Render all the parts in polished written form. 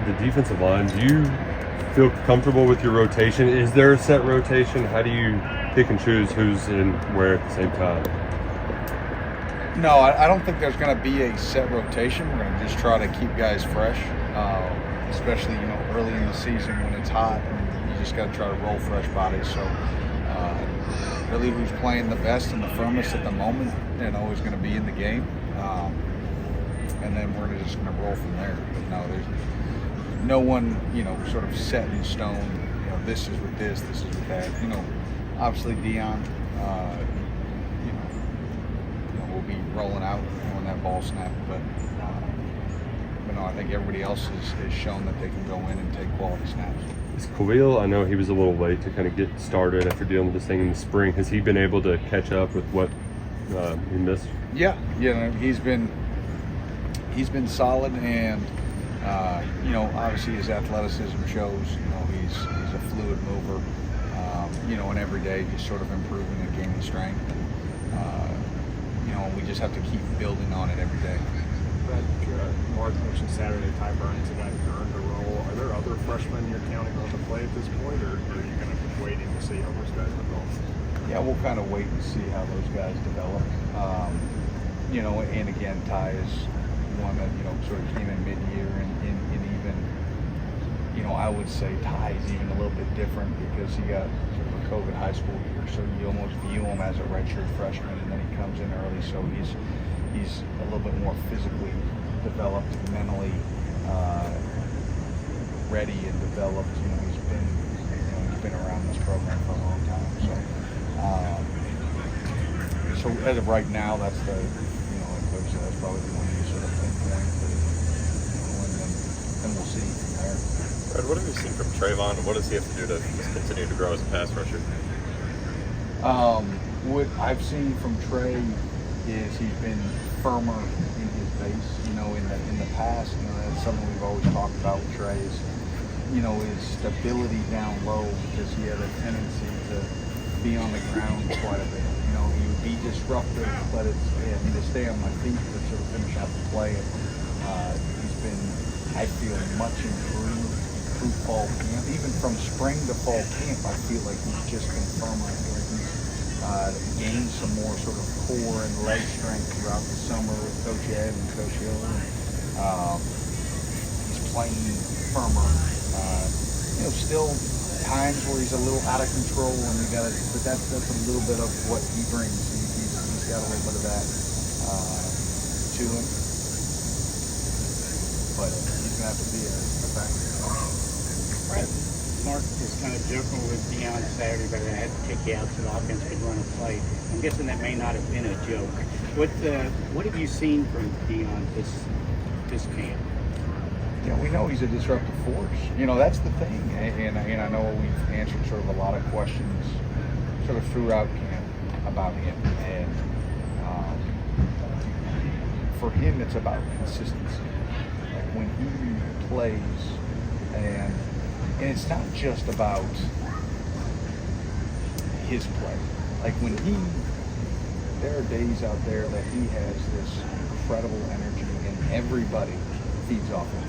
the defensive line, do you feel comfortable with your rotation? Is there a set rotation? How do you pick and choose who's in where at the same time? No, I don't think there's going to be a set rotation. We're going to just try to keep guys fresh, especially early in the season when it's hot, and you just got to try to roll fresh bodies. So really, who's playing the best and the firmest at the moment, is going to be in the game, and then we're just going to roll from there. But no, there's no one sort of set in stone. This is with this is with that. Obviously Dion. Will be rolling out when that ball snapped, but no, I think everybody else has shown that they can go in and take quality snaps. Is Khalil, I know he was a little late to kind of get started after dealing with this thing in the spring. Has he been able to catch up with what he missed? Yeah, he's been solid, and obviously his athleticism shows. He's a fluid mover. And every day just sort of improving and gaining strength. We just have to keep building on it every day. Brad, Mark mentioned Saturday, Ty Bryant's a guy who earned a role. Are there other freshmen you're counting on to play at this point, or are you kind of waiting to see how those guys develop? Yeah, we'll kind of wait and see how those guys develop. And again, Ty is one that sort of came in mid-year, and even I would say Ty is even a little bit different because he got sort of a COVID high school year, so you almost view him as a redshirt freshman, and then he comes in early, so he's a little bit more physically developed, mentally ready and developed. He's been around this program for a long time, so as of right now, that's the like Coach said, that's probably the one you sort of pinpoint, and we'll see from there. Fred, what have you seen from Trayvon? What does he have to do to just continue to grow as a pass rusher? What I've seen from Trey is he's been firmer in his base. In the past, that's something we've always talked about with Trey is, his stability down low, because he had a tendency to be on the ground quite a bit. He would be disruptive, but to stay on my feet to sort of finish out the play. He's been, I feel, much improved through fall camp. Even from spring to fall camp, I feel like he's just been firmer. I feel like he's gained some more sort of core and leg strength throughout the summer with Coach Ed and Coach Hill. He's playing firmer. Still times where he's a little out of control, and but that's a little bit of what he brings. He's got a little bit of that to him, but he's gonna have to be a factor. Right. Mark was kind of joking with Dion Saturday, but I had to take you out so the offense could run a play. I'm guessing that may not have been a joke. What have you seen from Dion this camp? We know he's a disruptive force. That's the thing. And I know we've answered sort of a lot of questions sort of throughout camp about him. And for him, it's about consistency. Like when he plays, and it's not just about his play. Like there are days out there that he has this incredible energy, and everybody feeds off him.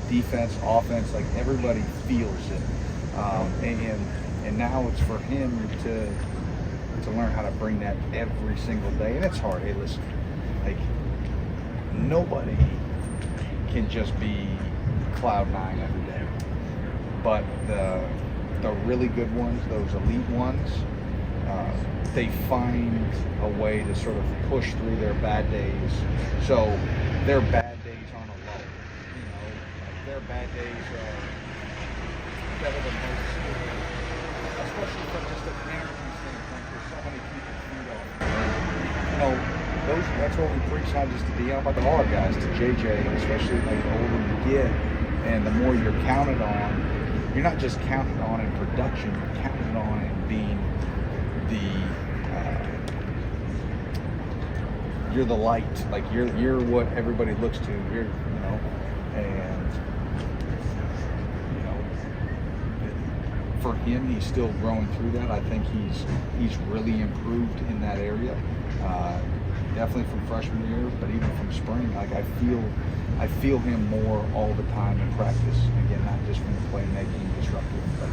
Defense, offense, like everybody feels it, and now it's for him to learn how to bring that every single day, and it's hard. Hey, listen, like nobody can just be cloud nine every day, but the really good ones, those elite ones, they find a way to sort of push through their bad days. So their bad days aren't a low. Their bad days are better than most, especially from just an energy standpoint. There's so many people feed off. That's what we preach, not just to Dion, but to all our guys, to JJ, especially like the older you get, and the more you're counted on. You're not just counted on in production. You're counted on in being you're the light. Like you're what everybody looks to. And for him, he's still growing through that. I think he's really improved in that area. definitely from freshman year, but even from spring. Like I feel him more all the time in practice. Again, not just from the playmaking, disruptive, but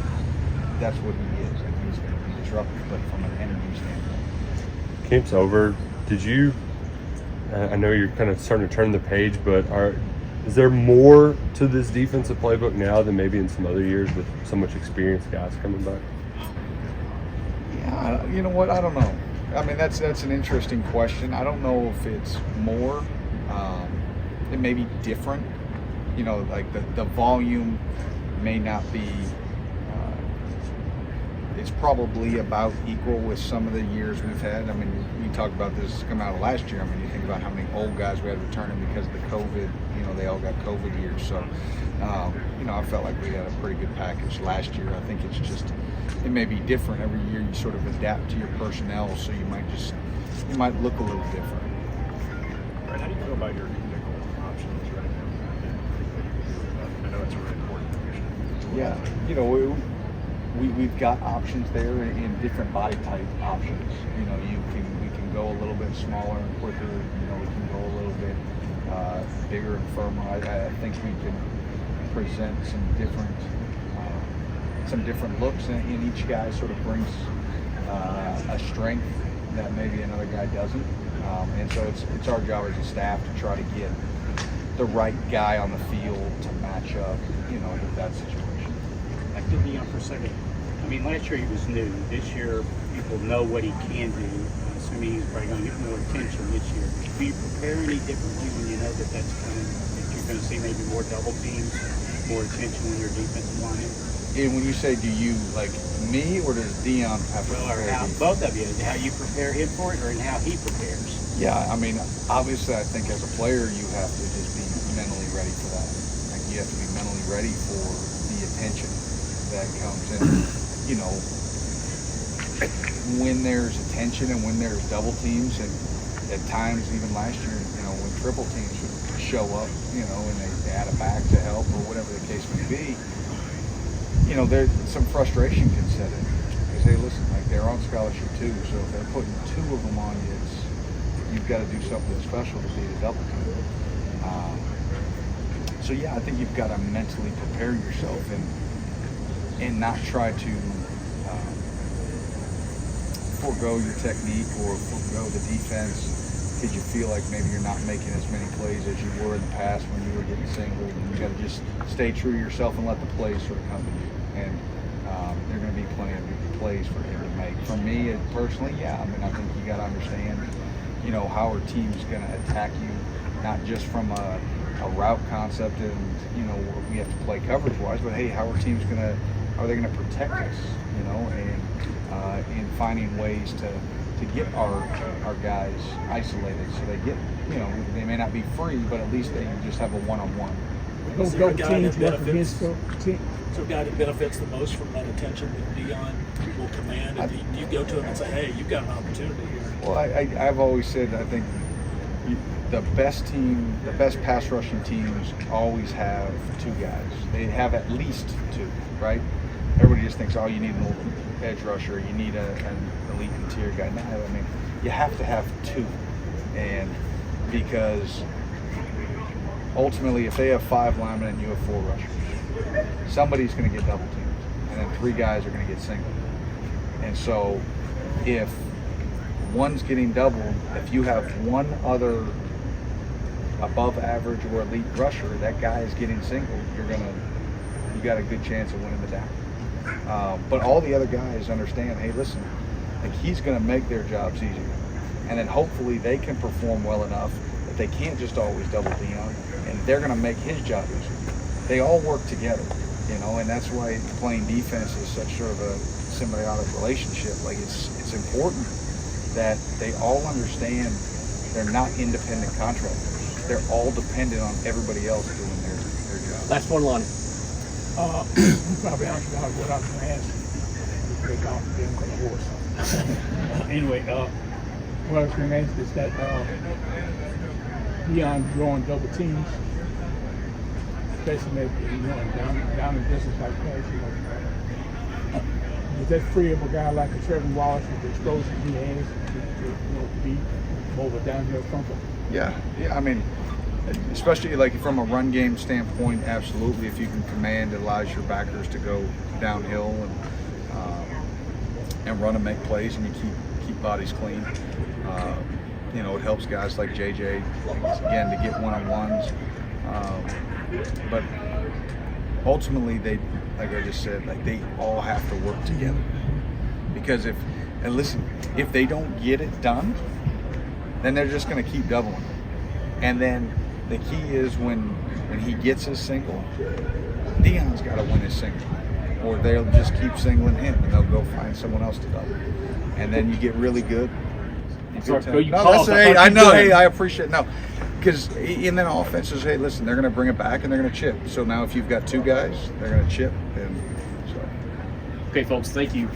that's what he is. Like he's going to be disruptive, but from an energy standpoint. Camp's over. Did you? I know you're kind of starting to turn the page, but is there more to this defensive playbook now than maybe in some other years with so much experienced guys coming back? Yeah, you know what? I don't know. I mean, that's an interesting question. I don't know if it's more. It may be different. You know, like the volume may not be. It's probably about equal with some of the years we've had. I mean, you talk about this come out of last year. I mean, you think about how many old guys we had returning because of the COVID. You know, they all got COVID years. So, you know, I felt like we had a pretty good package last year. I think it's just, it may be different every year. You sort of adapt to your personnel, so you might look a little different. Right, how do you feel about your nickel options right now? I know it's a really important position. Yeah, you know, we've got options there in different body type options. You know, we can go a little bit smaller and quicker. You know, we can go a little bit bigger and firmer. I think we can present some different looks, and each guy sort of brings a strength that maybe another guy doesn't. And so it's our job as a staff to try to get the right guy on the field to match up, you know, with that situation. Back to Dion for a second. I mean, last year he was new. This year, people know what he can do. Assuming he's probably going to get more attention this year. Do you prepare any differently when you know that that's coming? That you're going to see maybe more double teams, more attention when your defensive line is? And when you say, do you like me, or does Dion have to Well, or prepare how, you? both of you, how you prepare him for it, or in how he prepares. Yeah, I mean, obviously, I think as a player, you have to just be mentally ready for that. Like you have to be mentally ready for the attention that comes in. You know, when there's attention and when there's double teams, and at times even last year, you know, when triple teams would show up, you know, and they add a back to help or whatever the case may be, you know, there's some frustration can set in. Because, hey, listen, like they're on scholarship too, so if they're putting two of them on you, you've got to do something special to beat a double team. So yeah, I think you've got to mentally prepare yourself and not try to forego your technique or forego the defense because you feel like maybe you're not making as many plays as you were in the past when you were getting singled. And you got to just stay true to yourself and let the plays sort of come to you. And there are going to be plenty of plays for him to make. For me, personally, yeah, I mean, I think you got to understand, you know, how our team's going to attack you, not just from a route concept and, you know, we have to play coverage-wise, but hey, how our team's going to, are they going to protect us, you know, and in finding ways to get our guys isolated so they get, you know, they may not be free, but at least they just have a one-on-one. Is there a guy that benefits? So a guy that benefits the most from that attention that Dion will command? And do you go to him and say, "Hey, you've got an opportunity here"? Well, I've always said I think the best team, the best pass rushing teams always have two guys. They have at least two, right? Everybody just thinks, oh, you need an edge rusher, you need an elite interior guy. No, I mean, you have to have two, and because ultimately, if they have 5 linemen and you have 4 rushers, somebody's going to get double teamed, and then 3 guys are going to get singled. And so, if one's getting doubled, if you have one other above average or elite rusher, that guy is getting singled, you got a good chance of winning the down. But all the other guys understand, hey, listen, like he's going to make their jobs easier. And then hopefully they can perform well enough that they can't just always double Dion, and they're going to make his job easier. They all work together, you know, and that's why playing defense is such sort of a symbiotic relationship. Like it's important that they all understand they're not independent contractors. They're all dependent on everybody else doing their job. Last one, Lonnie. You probably answered about what I was going to ask. Break off the damn horse. Anyway, what I was going to ask is that Dion drawing double teams, especially maybe down in distance like that, you know. does that free up a guy like a Trevor Wallace with the explosion he has to be more of a downhill thumper? Yeah. I mean, especially like from a run game standpoint, absolutely. If you can command, it allows your backers to go downhill and run and make plays, and you keep bodies clean. It helps guys like JJ again to get one-on-ones. But ultimately, like I just said, like they all have to work together. Because if they don't get it done, then they're just going to keep doubling. And then the key is when he gets his single, Deion's got to win his single, or they'll just keep singling him and they'll go find someone else to double. And then you get really good. Sorry, No, go, you that's paused. hey, I I thought you know. did. Hey, I appreciate no, because and then offenses. Hey, listen, they're going to bring it back and they're going to chip. So now if you've got two guys, they're going to chip, and so. Okay, folks, thank you.